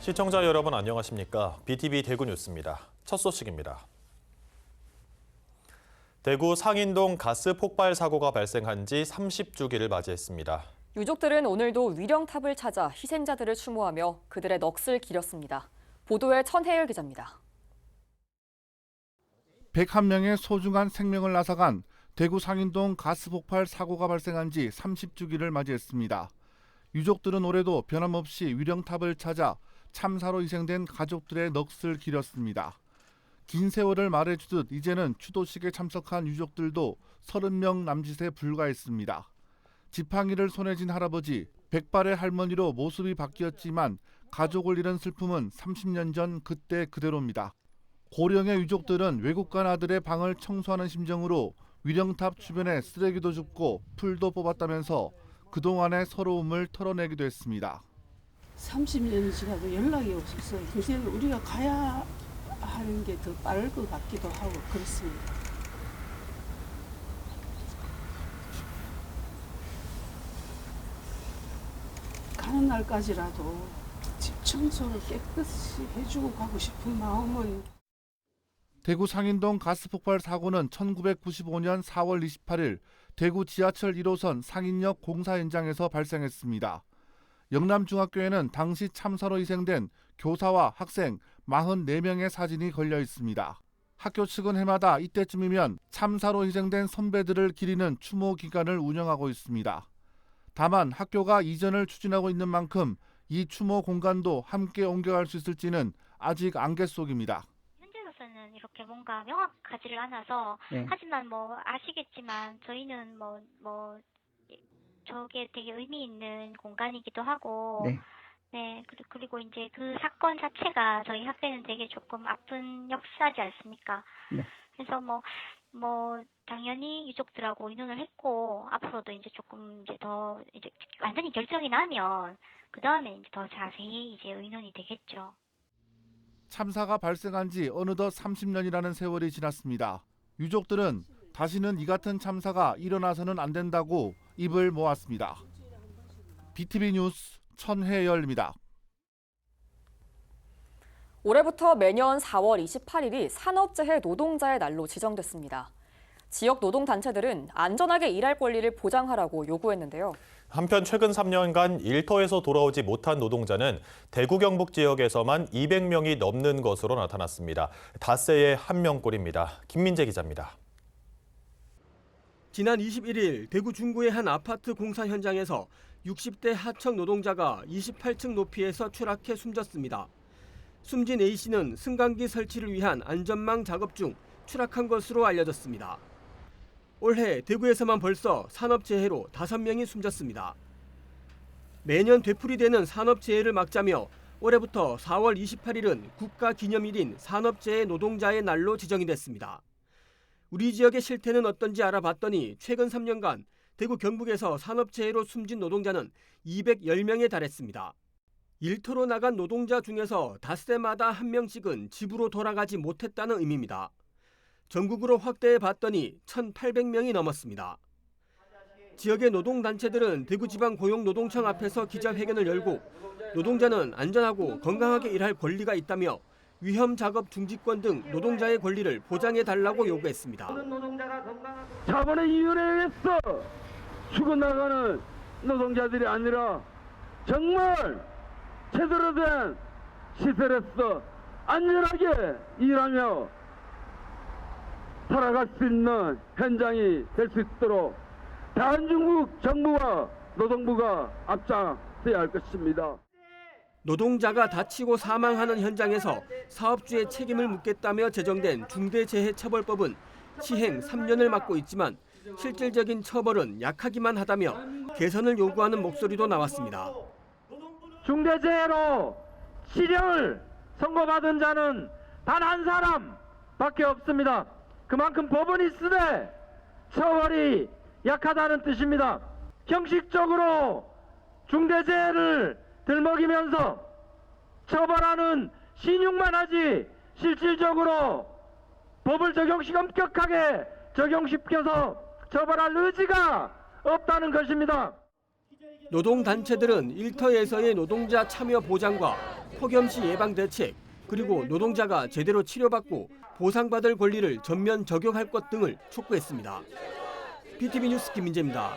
시청자 여러분 안녕하십니까? BTV 대구 뉴스입니다. 첫 소식입니다. 대구 상인동 가스 폭발 사고가 발생한 지 30주기를 맞이했습니다. 유족들은 오늘도 위령탑을 찾아 희생자들을 추모하며 그들의 넋을 기렸습니다. 보도에 천혜열 기자입니다. 101명의 소중한 생명을 앗아간 대구 상인동 가스 폭발 사고가 발생한 지 30주기를 맞이했습니다. 유족들은 올해도 변함없이 위령탑을 찾아 참사로 희생된 가족들의 넋을 기렸습니다. 긴 세월을 말해주듯 이제는 추도식에 참석한 유족들도 30명 남짓에 불과했습니다. 지팡이를 손에 쥔 할아버지, 백발의 할머니로 모습이 바뀌었지만 가족을 잃은 슬픔은 30년 전 그때 그대로입니다. 고령의 유족들은 외국 간 아들의 방을 청소하는 심정으로 위령탑 주변에 쓰레기도 줍고 풀도 뽑았다면서 그동안의 서러움을 털어내기도 했습니다. 30년이 지나도 연락이 없어서 이제 우리가 가야 하는 게 더 빠를 것 같기도 하고 그렇습니다. 가는 날까지라도 집 청소를 깨끗이 해주고 가고 싶은 마음은. 대구 상인동 가스 폭발 사고는 1995년 4월 28일 대구 지하철 1호선 상인역 공사 현장에서 발생했습니다. 영남중학교에는 당시 참사로 희생된 교사와 학생 44명의 사진이 걸려 있습니다. 학교 측은 해마다 이때쯤이면 참사로 희생된 선배들을 기리는 추모 기간을 운영하고 있습니다. 다만 학교가 이전을 추진하고 있는 만큼 이 추모 공간도 함께 옮겨갈 수 있을지는 아직 안갯 속입니다. 현재로서는 이렇게 뭔가 명확하지를 않아서 하지만 뭐 아시겠지만 저희는 저게 되게 의미 있는 공간이기도 하고 네, 그리고 이제 그 사건 자체가 저희 학교는 되게 조금 아픈 역사지 않습니까? 네. 그래서 당연히 유족들하고 의논을 했고 앞으로도 이제 조금 이제 더 이제 완전히 결정이 나면 그 다음에 이제 더 자세히 이제 의논이 되겠죠. 참사가 발생한 지 어느덧 30년이라는 세월이 지났습니다. 유족들은 다시는 이 같은 참사가 일어나서는 안 된다고 입을 모았습니다. BTV 뉴스 천혜열입니다. 올해부터 매년 4월 28일이 산업재해 노동자의 날로 지정됐습니다. 지역 노동단체들은 안전하게 일할 권리를 보장하라고 요구했는데요. 한편 최근 3년간 일터에서 돌아오지 못한 노동자는 대구 경북 지역에서만 200명이 넘는 것으로 나타났습니다. 닷새의 한 명꼴입니다. 김민재 기자입니다. 지난 21일 대구 중구의 한 아파트 공사 현장에서 60대 하청 노동자가 28층 높이에서 추락해 숨졌습니다. 숨진 A씨는 승강기 설치를 위한 안전망 작업 중 추락한 것으로 알려졌습니다. 올해 대구에서만 벌써 산업재해로 5명이 숨졌습니다. 매년 되풀이되는 산업재해를 막자며 올해부터 4월 28일은 국가기념일인 산업재해 노동자의 날로 지정이 됐습니다. 우리 지역의 실태는 어떤지 알아봤더니 최근 3년간 대구 경북에서 산업재해로 숨진 노동자는 210명에 달했습니다. 일터로 나간 노동자 중에서 닷새마다 한 명씩은 집으로 돌아가지 못했다는 의미입니다. 전국으로 확대해 봤더니 1,800명이 넘었습니다. 지역의 노동단체들은 대구지방고용노동청 앞에서 기자회견을 열고 노동자는 안전하고 건강하게 일할 권리가 있다며 위험 작업 중지권 등 노동자의 권리를 보장해달라고 요구했습니다. 자본의 이윤에 의해서 죽어나가는 노동자들이 아니라 정말 제대로 된 시설에서 안전하게 일하며 살아갈 수 있는 현장이 될 수 있도록 대한민국 정부와 노동부가 앞장서야 할 것입니다. 노동자가 다치고 사망하는 현장에서 사업주의 책임을 묻겠다며 제정된 중대재해처벌법은 시행 3년을 맞고 있지만 실질적인 처벌은 약하기만 하다며 개선을 요구하는 목소리도 나왔습니다. 중대재해로 실형을 선고받은 자는 단 한 사람밖에 없습니다. 그만큼 법원이 쓰되 처벌이 약하다는 뜻입니다. 형식적으로 중대재해를 들먹이면서 처벌하는 신용만 하지 실질적으로 법을 엄격하게 적용시켜서 처벌할 의지가 없다는 것입니다. 노동단체들은 일터에서의 노동자 참여 보장과 폭염 시 예방 대책, 그리고 노동자가 제대로 치료받고 보상받을 권리를 전면 적용할 것 등을 촉구했습니다. BTV 뉴스 김민재입니다.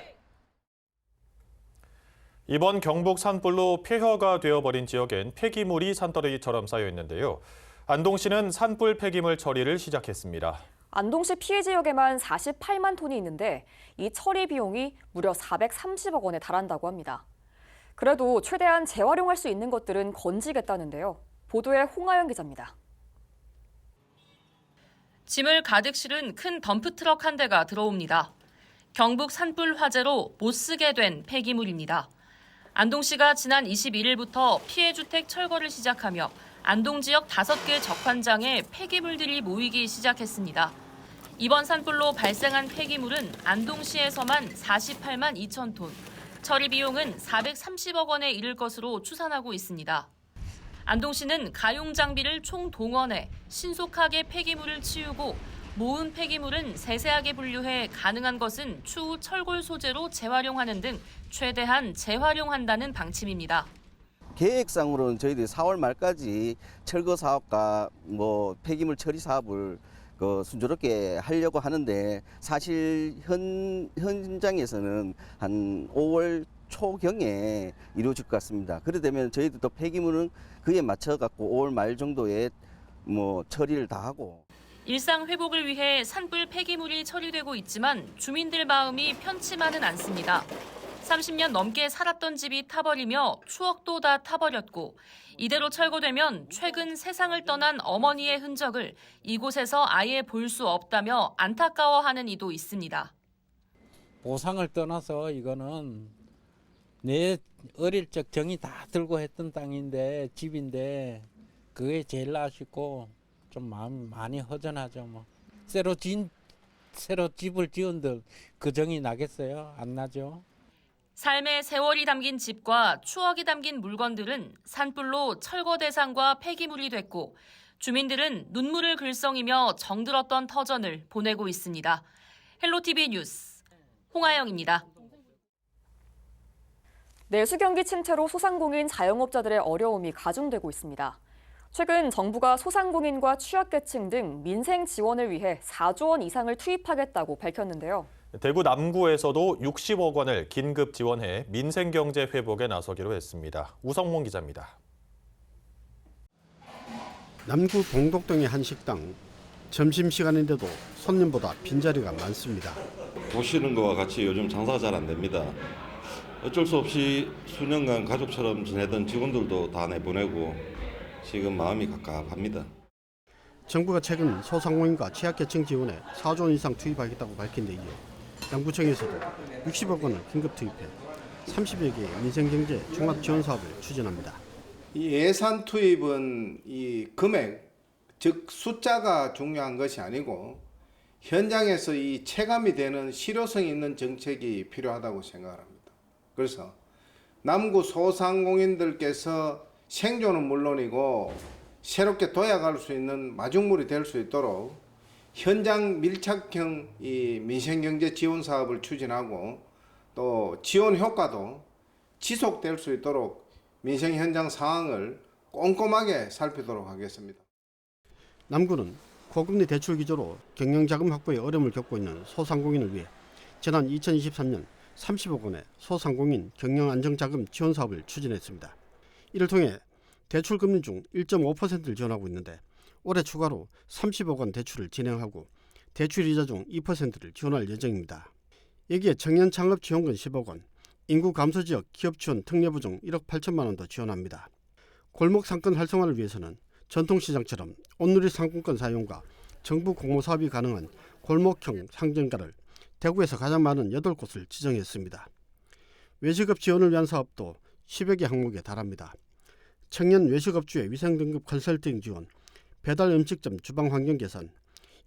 이번 경북 산불로 폐허가 되어버린 지역엔 폐기물이 산더미처럼 쌓여 있는데요. 안동시는 산불 폐기물 처리를 시작했습니다. 안동시 피해 지역에만 48만 톤이 있는데 이 처리 비용이 무려 430억 원에 달한다고 합니다. 그래도 최대한 재활용할 수 있는 것들은 건지겠다는데요. 보도에 홍하영 기자입니다. 짐을 가득 실은 큰 덤프트럭 한 대가 들어옵니다. 경북 산불 화재로 못 쓰게 된 폐기물입니다. 안동시가 지난 21일부터 피해 주택 철거를 시작하며 안동 지역 5개 적환장에 폐기물들이 모이기 시작했습니다. 이번 산불로 발생한 폐기물은 안동시에서만 48만 2천 톤, 처리 비용은 430억 원에 이를 것으로 추산하고 있습니다. 안동시는 가용 장비를 총동원해 신속하게 폐기물을 치우고 모은 폐기물은 세세하게 분류해 가능한 것은 추후 철골 소재로 재활용하는 등 최대한 재활용한다는 방침입니다. 계획상으로는 저희들이 4월 말까지 철거 사업과 폐기물 처리 사업을 순조롭게 하려고 하는데 사실 현장에서는 한 5월 초경에 이루어질 것 같습니다. 그래 되면 저희들도 폐기물은 그에 맞춰 갖고 5월 말 정도에 처리를 다 하고. 일상 회복을 위해 산불 폐기물이 처리되고 있지만 주민들 마음이 편치만은 않습니다. 30년 넘게 살았던 집이 타버리며 추억도 다 타버렸고 이대로 철거되면 최근 세상을 떠난 어머니의 흔적을 이곳에서 아예 볼 수 없다며 안타까워하는 이도 있습니다. 보상을 떠나서 이거는 내 어릴 적 정이 다 들고 했던 땅인데 집인데 그게 제일 아쉽고 좀 마음이 많이 허전하죠. 새로 집을 지은들 그 정이 나겠어요? 안 나죠. 삶의 세월이 담긴 집과 추억이 담긴 물건들은 산불로 철거 대상과 폐기물이 됐고 주민들은 눈물을 글썽이며 정들었던 터전을 보내고 있습니다. 헬로티비 뉴스 홍하영입니다. 내수 경기 침체로 소상공인 자영업자들의 어려움이 가중되고 있습니다. 최근 정부가 소상공인과 취약계층 등 민생 지원을 위해 4조 원 이상을 투입하겠다고 밝혔는데요. 대구 남구에서도 60억 원을 긴급 지원해 민생 경제 회복에 나서기로 했습니다. 우성문 기자입니다. 남구 봉독동의 한 식당. 점심시간인데도 손님보다 빈자리가 많습니다. 보시는 것과 같이 요즘 장사가 잘 안 됩니다. 어쩔 수 없이 수년간 가족처럼 지내던 직원들도 다 내보내고 지금 마음이 갑갑합니다. 정부가 최근 소상공인과 취약계층 지원에 4조 원 이상 투입하겠다고 밝힌 데 이어 남구청에서도 60억 원을 긴급 투입해 30여 개의 민생경제 종합지원사업을 추진합니다. 이 예산 투입은 이 금액, 즉 숫자가 중요한 것이 아니고 현장에서 이 체감이 되는 실효성 있는 정책이 필요하다고 생각합니다. 그래서 남구 소상공인들께서 생존은 물론이고 새롭게 도약할 수 있는 마중물이 될 수 있도록 현장 밀착형 이 민생경제 지원 사업을 추진하고 또 지원 효과도 지속될 수 있도록 민생 현장 상황을 꼼꼼하게 살피도록 하겠습니다. 남구는 고금리 대출 기조로 경영자금 확보에 어려움을 겪고 있는 소상공인을 위해 지난 2023년 30억 원의 소상공인 경영안정자금 지원 사업을 추진했습니다. 이를 통해 대출 금리 중 1.5%를 지원하고 있는데 올해 추가로 30억 원 대출을 진행하고 대출 이자 중 2%를 지원할 예정입니다. 여기에 청년 창업 지원금 10억 원, 인구 감소 지역 기업 지원 특례부 중 1억 8천만 원도 지원합니다. 골목 상권 활성화를 위해서는 전통시장처럼 온누리 상품권 사용과 정부 공모 사업이 가능한 골목형 상점가를 대구에서 가장 많은 8곳을 지정했습니다. 외식업 지원을 위한 사업도 10여 개 항목에 달합니다. 청년 외식업주의 위생등급 컨설팅 지원, 배달 음식점 주방 환경 개선,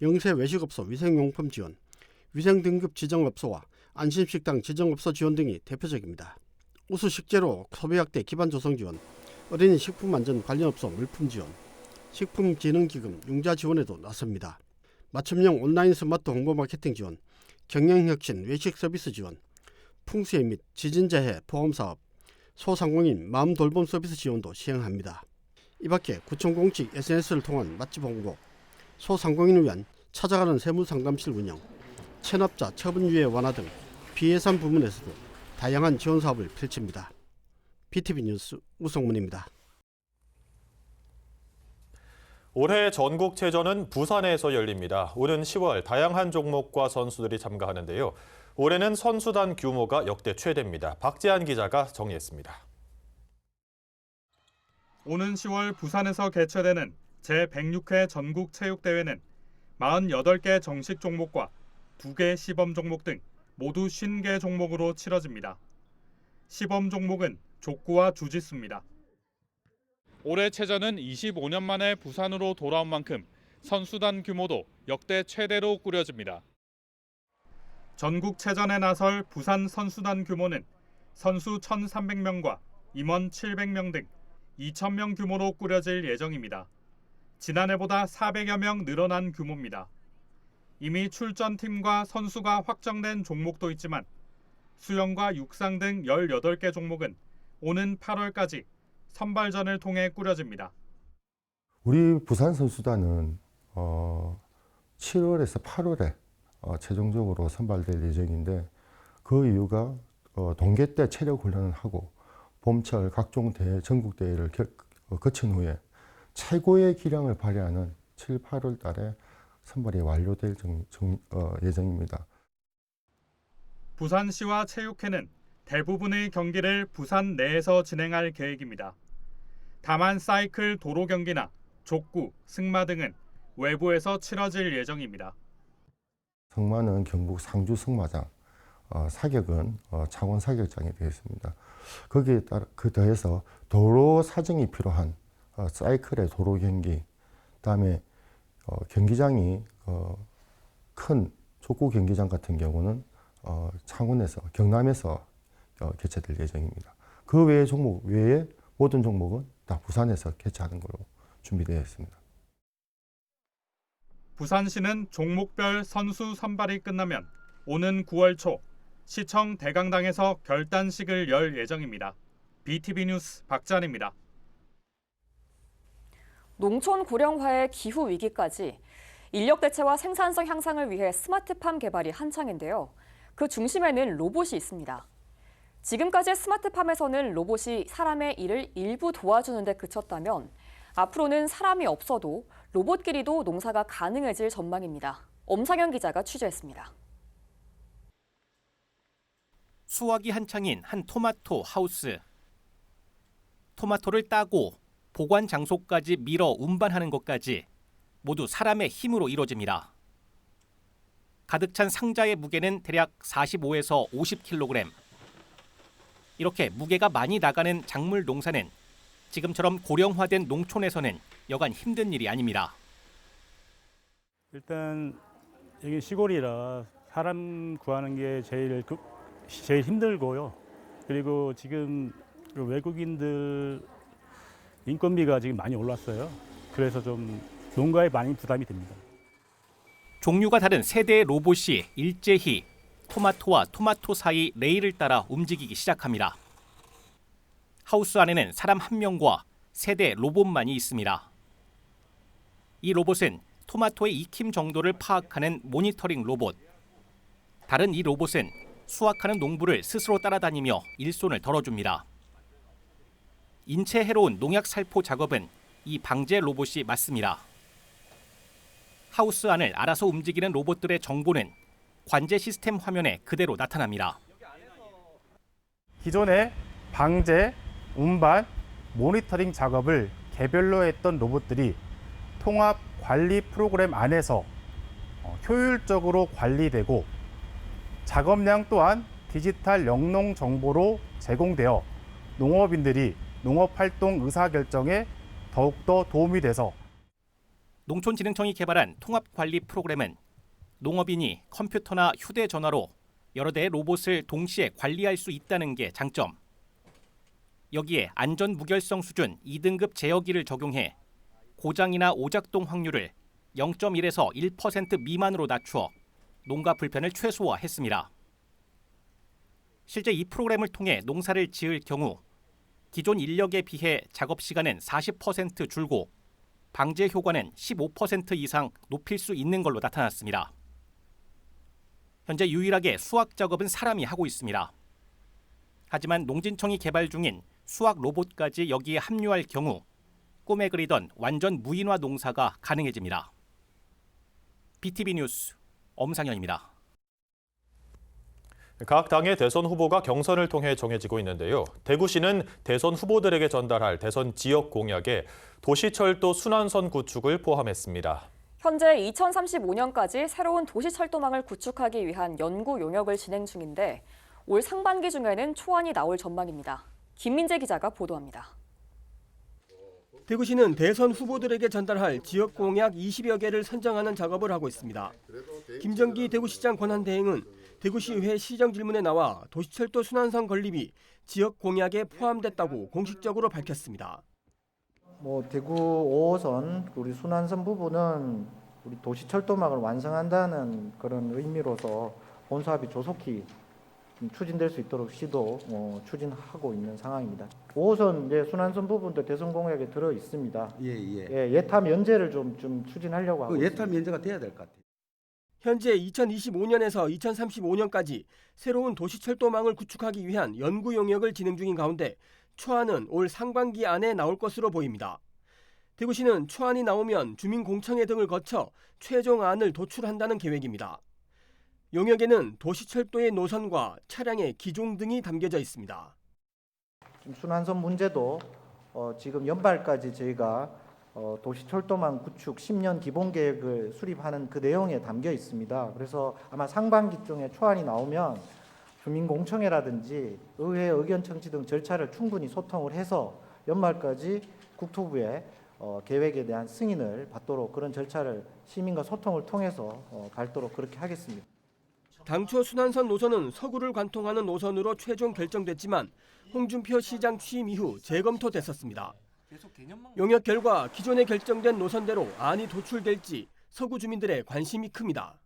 영세 외식업소 위생용품 지원, 위생등급 지정업소와 안심식당 지정업소 지원 등이 대표적입니다. 우수 식재료 소비약대 기반 조성 지원, 어린이 식품안전 관련업소 물품 지원, 식품진흥기금 융자 지원에도 나섭니다. 맞춤형 온라인 스마트 홍보 마케팅 지원, 경영혁신 외식 서비스 지원, 풍수해 및 지진재해 보험사업, 소상공인 마음돌봄 서비스 지원도 시행합니다. 이 밖에 구청 공식 SNS를 통한 맛집 홍보, 소상공인을 위한 찾아가는 세무상담실 운영, 체납자 처분유예 완화 등 비예산 부문에서도 다양한 지원 사업을 펼칩니다. BTV 뉴스 우성문입니다. 올해 전국체전은 부산에서 열립니다. 오는 10월 다양한 종목과 선수들이 참가하는데요. 올해는 선수단 규모가 역대 최대입니다. 박재한 기자가 정리했습니다. 오는 10월 부산에서 개최되는 제106회 전국체육대회는 48개 정식 종목과 2개 시범 종목 등 모두 50개 종목으로 치러집니다. 시범 종목은 족구와 주짓수입니다. 올해 체전은 25년 만에 부산으로 돌아온 만큼 선수단 규모도 역대 최대로 꾸려집니다. 전국체전에 나설 부산 선수단 규모는 선수 1,300명과 임원 700명 등 2,000명 규모로 꾸려질 예정입니다. 지난해보다 400여 명 늘어난 규모입니다. 이미 출전팀과 선수가 확정된 종목도 있지만 수영과 육상 등 18개 종목은 오는 8월까지 선발전을 통해 꾸려집니다. 우리 부산 선수단은 7월에서 8월에 최종적으로 선발될 예정인데 그 이유가 동계 때 체력 훈련을 하고 봄철 각종 대회, 전국 대회를 거친 후에 최고의 기량을 발휘하는 7, 8월 달에 선발이 완료될 예정입니다. 부산시와 체육회는 대부분의 경기를 부산 내에서 진행할 계획입니다. 다만 사이클 도로 경기나 족구, 승마 등은 외부에서 치러질 예정입니다. 승마는 경북 상주 승마장, 사격은 창원 사격장이 되겠습니다. 거기에 따라 더해서 도로 사정이 필요한 사이클의 도로 경기, 그다음에 경기장이 큰 족구 경기장 같은 경우는 창원에서 경남에서 개최될 예정입니다. 그 외의 종목 외에 모든 종목은 다 부산에서 개최하는 걸로 준비되어 있습니다. 부산시는 종목별 선수 선발이 끝나면 오는 9월 초 시청 대강당에서 결단식을 열 예정입니다. BTV 뉴스 박찬입니다. 농촌 고령화의 기후 위기까지 인력 대체와 생산성 향상을 위해 스마트팜 개발이 한창인데요. 그 중심에는 로봇이 있습니다. 지금까지 스마트팜에서는 로봇이 사람의 일을 일부 도와주는 데 그쳤다면 앞으로는 사람이 없어도 로봇끼리도 농사가 가능해질 전망입니다. 엄상현 기자가 취재했습니다. 수확이 한창인 한 토마토 하우스. 토마토를 따고 보관 장소까지 밀어 운반하는 것까지 모두 사람의 힘으로 이루어집니다. 가득 찬 상자의 무게는 대략 45에서 50kg. 이렇게 무게가 많이 나가는 작물 농사는 지금처럼 고령화된 농촌에서는 여간 힘든 일이 아닙니다. 일단 여기 시골이라 사람 구하는 게 제일 힘들고요. 그리고 지금 외국인들 인건비가 지금 많이 올랐어요. 그래서 좀 농가에 많이 부담이 됩니다. 종류가 다른 세 대의 로봇이 일제히 토마토와 토마토 사이 레일을 따라 움직이기 시작합니다. 하우스 안에는 사람 한 명과 세 대 로봇만이 있습니다. 이 로봇은 토마토의 익힘 정도를 파악하는 모니터링 로봇. 다른 이 로봇은 수확하는 농부를 스스로 따라다니며 일손을 덜어줍니다. 인체 해로운 농약 살포 작업은 이 방제 로봇이 맡습니다. 하우스 안을 알아서 움직이는 로봇들의 정보는 관제 시스템 화면에 그대로 나타납니다. 기존에 방제, 운반, 모니터링 작업을 개별로 했던 로봇들이 통합 관리 프로그램 안에서 효율적으로 관리되고 작업량 또한 디지털 영농 정보로 제공되어 농업인들이 농업활동 의사결정에 더욱더 도움이 돼서 농촌진흥청이 개발한 통합관리 프로그램은 농업인이 컴퓨터나 휴대전화로 여러 대의 로봇을 동시에 관리할 수 있다는 게 장점. 여기에 안전 무결성 수준 2등급 제어기를 적용해 고장이나 오작동 확률을 0.1에서 1% 미만으로 낮추어 농가 불편을 최소화했습니다. 실제 이 프로그램을 통해 농사를 지을 경우 기존 인력에 비해 작업 시간은 40% 줄고 방제 효과는 15% 이상 높일 수 있는 걸로 나타났습니다. 현재 유일하게 수확 작업은 사람이 하고 있습니다. 하지만 농진청이 개발 중인 수확 로봇까지 여기에 합류할 경우 꿈에 그리던 완전 무인화 농사가 가능해집니다. BTV 뉴스 엄상현입니다. 각 당의 대선 후보가 경선을 통해 정해지고 있는데요. 대구시는 대선 후보들에게 전달할 대선 지역 공약에 도시철도 순환선 구축을 포함했습니다. 현재 2035년까지 새로운 도시철도망을 구축하기 위한 연구 용역을 진행 중인데 올 상반기 중에는 초안이 나올 전망입니다. 김민재 기자가 보도합니다. 대구시는 대선 후보들에게 전달할 지역 공약 20여 개를 선정하는 작업을 하고 있습니다. 김정기 대구시장 권한대행은 대구시의회 시정질문에 나와 도시철도 순환선 건립이 지역 공약에 포함됐다고 공식적으로 밝혔습니다. 대구 5호선 우리 순환선 부분은 우리 도시철도망을 완성한다는 그런 의미로서 본사업이 조속히 추진될 수 있도록 시도 추진하고 있는 상황입니다. 5호선 순환선 부분도 대선 공약에 들어 있습니다. 예타 면제를 좀 추진하려고 하고 있습니다. 예타 면제가 돼야 될 것 같아요. 현재 2025년에서 2035년까지 새로운 도시철도망을 구축하기 위한 연구 용역을 진행 중인 가운데 초안은 올 상반기 안에 나올 것으로 보입니다. 대구시는 초안이 나오면 주민공청회 등을 거쳐 최종안을 도출한다는 계획입니다. 용역에는 도시철도의 노선과 차량의 기종 등이 담겨져 있습니다. 순환선 문제도 지금 연말까지 저희가 도시철도망 구축 10년 기본계획을 수립하는 그 내용에 담겨 있습니다. 그래서 아마 상반기쯤에 초안이 나오면 주민공청회라든지 의회 의견 청취 등 절차를 충분히 소통을 해서 연말까지 국토부에 계획에 대한 승인을 받도록 그런 절차를 시민과 소통을 통해서 밟도록 그렇게 하겠습니다. 당초 순환선 노선은 서구를 관통하는 노선으로 최종 결정됐지만 홍준표 시장 취임 이후 재검토됐었습니다. 용역 결과 기존에 결정된 노선대로 안이 도출될지 서구 주민들의 관심이 큽니다.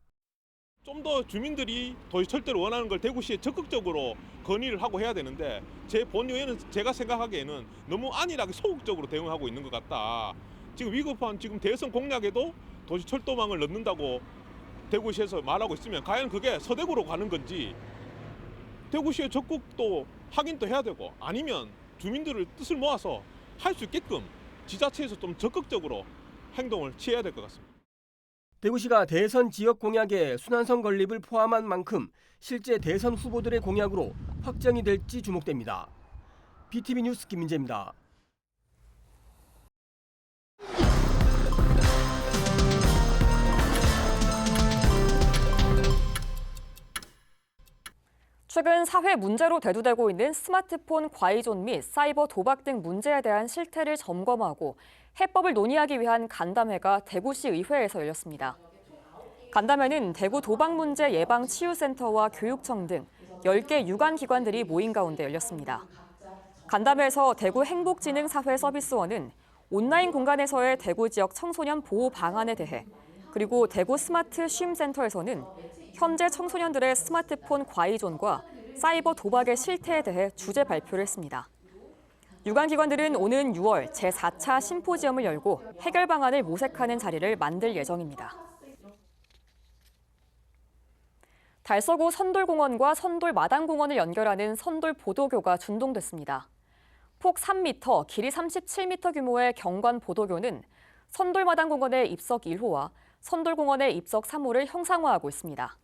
좀 더 주민들이 도시철도를 원하는 걸 대구시에 적극적으로 건의를 하고 해야 되는데 제 본의회는 제가 생각하기에는 너무 안일하게 소극적으로 대응하고 있는 것 같다. 지금 위급한 지금 대선 공약에도 도시철도망을 넣는다고 대구시에서 말하고 있으면 과연 그게 서대구로 가는 건지 대구시에 적극 또 확인도 해야 되고 아니면 주민들의 뜻을 모아서 할 수 있게끔 지자체에서 좀 적극적으로 행동을 취해야 될 것 같습니다. 대구시가 대선 지역 공약에 순환선 건립을 포함한 만큼 실제 대선 후보들의 공약으로 확정이 될지 주목됩니다. BTV 뉴스 김민재입니다. 최근 사회 문제로 대두되고 있는 스마트폰 과의존 및 사이버 도박 등 문제에 대한 실태를 점검하고 해법을 논의하기 위한 간담회가 대구시 의회에서 열렸습니다. 간담회는 대구 도박 문제 예방 치유센터와 교육청 등 10개 유관기관들이 모인 가운데 열렸습니다. 간담회에서 대구 행복지능사회서비스원은 온라인 공간에서의 대구 지역 청소년 보호 방안에 대해 그리고 대구 스마트 쉼센터에서는 현재 청소년들의 스마트폰 과의존과 사이버 도박의 실태에 대해 주제 발표를 했습니다. 유관기관들은 오는 6월 제4차 심포지엄을 열고 해결 방안을 모색하는 자리를 만들 예정입니다. 달서구 선돌공원과 선돌마당공원을 연결하는 선돌보도교가 준동됐습니다. 폭 3m, 길이 37m 규모의 경관 보도교는 선돌마당공원의 입석 1호와 선돌공원의 입석 3호를 형상화하고 있습니다.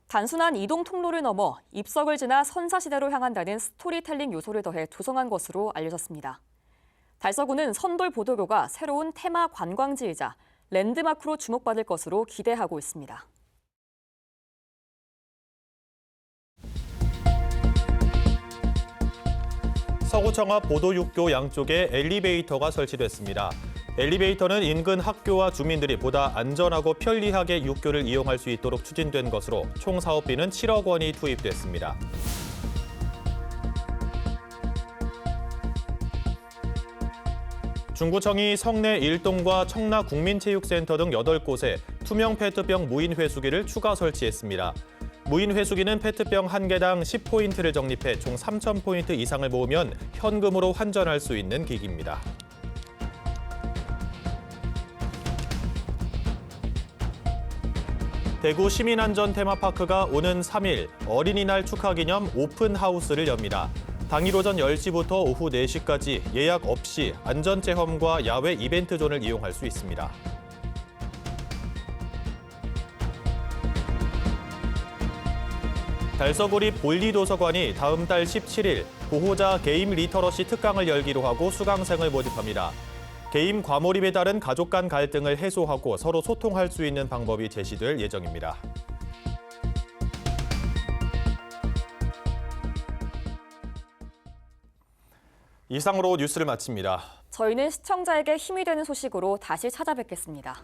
단순한 이동 통로를 넘어 입석을 지나 선사시대로 향한다는 스토리텔링 요소를 더해 조성한 것으로 알려졌습니다. 달서구는 선돌보도교가 새로운 테마 관광지이자 랜드마크로 주목받을 것으로 기대하고 있습니다. 서구청 앞 보도육교 양쪽에 엘리베이터가 설치됐습니다. 엘리베이터는 인근 학교와 주민들이 보다 안전하고 편리하게 육교를 이용할 수 있도록 추진된 것으로 총 사업비는 7억 원이 투입됐습니다. 중구청이 성내 1동과 청라 국민체육센터 등 8곳에 투명 페트병 무인 회수기를 추가 설치했습니다. 무인 회수기는 페트병 한 개당 10포인트를 적립해 총 3,000포인트 이상을 모으면 현금으로 환전할 수 있는 기기입니다. 대구 시민안전 테마파크가 오는 3일 어린이날 축하 기념 오픈하우스를 엽니다. 당일 오전 10시부터 오후 4시까지 예약 없이 안전체험과 야외 이벤트 존을 이용할 수 있습니다. 달서구리 볼리도서관이 다음 달 17일 보호자 게임 리터러시 특강을 열기로 하고 수강생을 모집합니다. 게임 과몰입에 따른 가족 간 갈등을 해소하고 서로 소통할 수 있는 방법이 제시될 예정입니다. 이상으로 뉴스를 마칩니다. 저희는 시청자에게 힘이 되는 소식으로 다시 찾아뵙겠습니다.